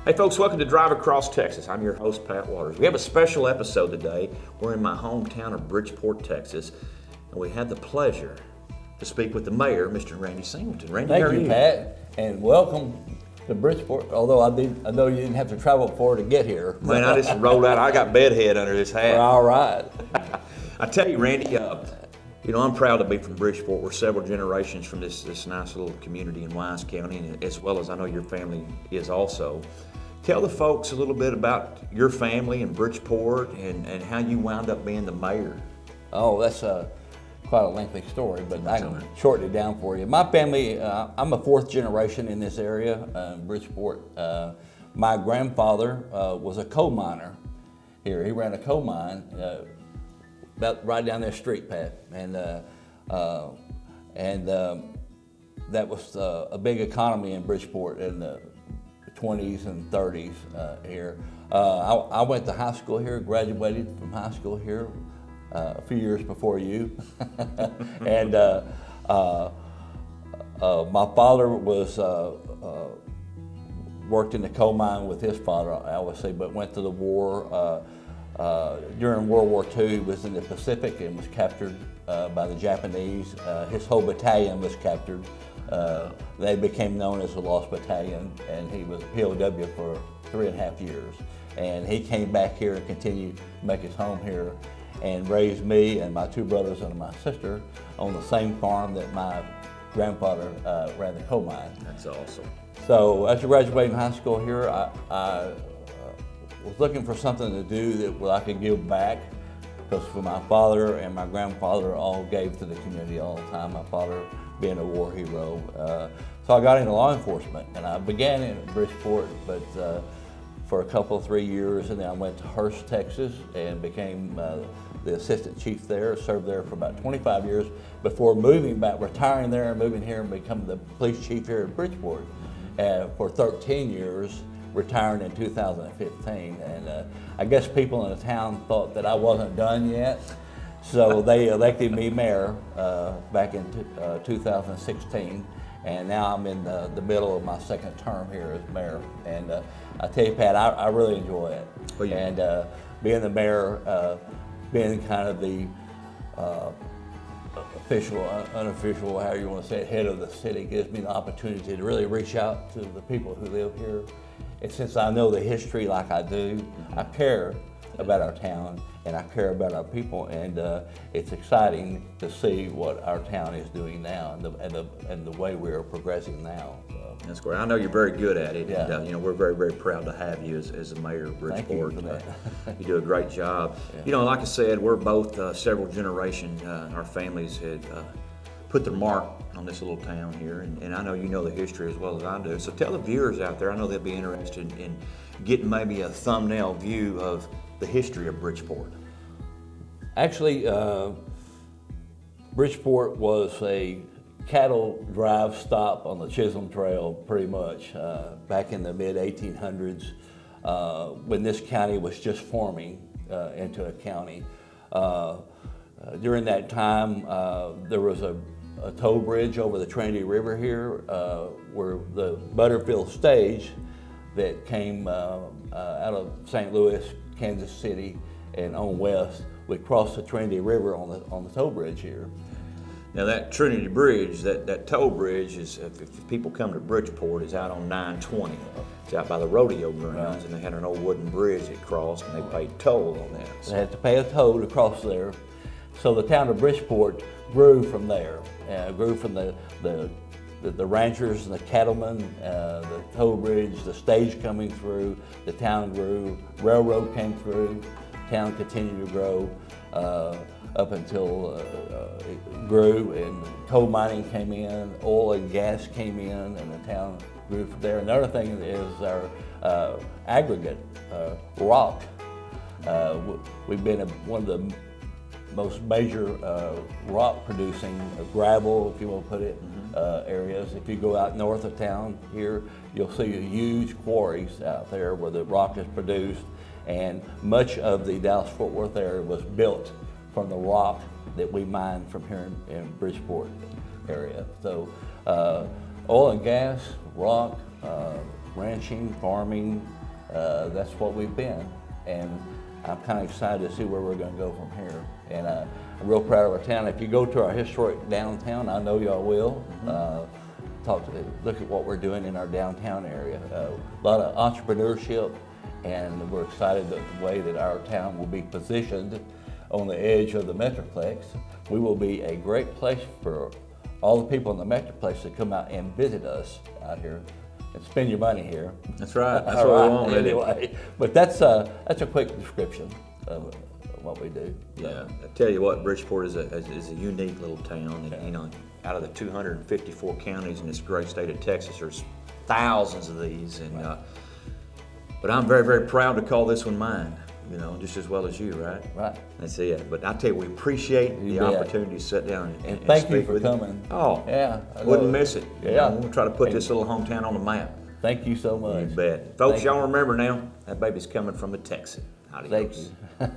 Hey folks, welcome to Drive Across Texas. I'm your host, Pat Waters. We have a special episode today. We're in my hometown of Bridgeport, Texas, and we have the pleasure to speak with the mayor, Mr. Randy Singleton. Randy, how are Thank you, Pat, and welcome to Bridgeport, although I know you didn't have to travel far to get here. Man, I just rolled out. I got bedhead under this hat. We're all right. I tell you, Randy, I'm proud to be from Bridgeport. We're several generations from this nice little community in Wise County, and as well as I know your family is also. Tell the folks a little bit about your family in Bridgeport and how you wound up being the mayor. Oh, that's quite a lengthy story, but I can shorten it down for you. My family, I'm a fourth generation in this area, Bridgeport. My grandfather was a coal miner here. He ran a coal mine about right down this street, Pat, and that was a big economy in Bridgeport in the 20s and 30s here. I went to high school here, graduated from high school here a few years before you. And my father was worked in the coal mine with his father, I would say, but went to the war. During World War II, he was in the Pacific and was captured by the Japanese. His whole battalion was captured. They became known as the Lost Battalion, and he was a POW for 3.5 years. And he came back here and continued to make his home here and raised me and my two brothers and my sister on the same farm that my grandfather ran the coal mine. That's awesome. So after graduating high school here, I was looking for something to do that I could give back, because my father and my grandfather all gave to the community all the time. My father being a war hero. So I got into law enforcement, and I began in Bridgeport, but for a couple, 3 years, and then I went to Hurst, Texas, and became the assistant chief there, served there for about 25 years before moving back, retiring there and moving here and becoming the police chief here at Bridgeport for 13 years, retiring in 2015. And I guess people in the town thought that I wasn't done yet, so they elected me mayor back in 2016, and now I'm in the middle of my second term here as mayor. And I tell you, Pat, I really enjoy it. Well, yeah. And being the mayor, being kind of the official, unofficial, however you want to say it, head of the city, gives me the opportunity to really reach out to the people who live here. And since I know the history like I do, I care about our town and I care about our people, and it's exciting to see what our town is doing now and the way we are progressing now. So. That's great. I know you're very good at it. Yeah. And, we're very, very proud to have you as the mayor of Bridgeport. Thank you for that. You do a great job. Yeah. Like I said, we're both several generations. Our families had put their mark on this little town here, and I know you know the history as well as I do. So tell the viewers out there, I know they'll be interested in getting maybe a thumbnail view of the history of Bridgeport. Actually, Bridgeport was a cattle drive stop on the Chisholm Trail, pretty much, back in the mid-1800s, when this county was just forming into a county. During that time, there was a toll bridge over the Trinity River here, where the Butterfield stage that came out of St. Louis, Kansas City, and on west would cross the Trinity River on the toll bridge here. Now that Trinity Bridge, that toll bridge is, if people come to Bridgeport, is out on 920. It's out by the rodeo grounds, and they had an old wooden bridge that crossed, and they paid toll on that. So they had to pay a toll to cross there. So the town of Bridgeport grew from there. Grew from the ranchers and the cattlemen, the toll bridge, the stage coming through, the town grew, railroad came through, town continued to grow up until it grew, and coal mining came in, oil and gas came in, and the town grew from there. Another thing is our aggregate, rock. We've been one of the most major rock producing, gravel, if you want to put it, areas. If you go out north of town here, you'll see huge quarries out there where the rock is produced, and much of the Dallas-Fort Worth area was built from the rock that we mined from here in Bridgeport area. So oil and gas, rock, ranching, farming, That's what we've been, and I'm kind of excited to see where we're going to go from here. And I'm real proud of our town. If you go to our historic downtown, I know y'all will. Look at what we're doing in our downtown area. A lot of entrepreneurship, and we're excited the way that our town will be positioned on the edge of the Metroplex. We will be a great place for all the people in the Metroplex to come out and visit us out here and spend your money here. That's right. That's All what right, we want, isn't it? anyway. But that's a quick description of what we do. Yeah, I tell you what, Bridgeport is a unique little town, and you know, out of the 254 counties in this great state of Texas, there's thousands of these, and but I'm very, very proud to call this one mine. You know, just as well as you, right? Right. That's it. But I tell you, we appreciate the bet. opportunity to sit down and Thank you speak for with coming. Oh, Yeah, I wouldn't love it. miss it. You Yeah. know, we'll try to put this little hometown on the map. Thank you so much. You bet. Folks, Thank y'all you. remember now, that baby's coming from a Texan. Thank Adios. you.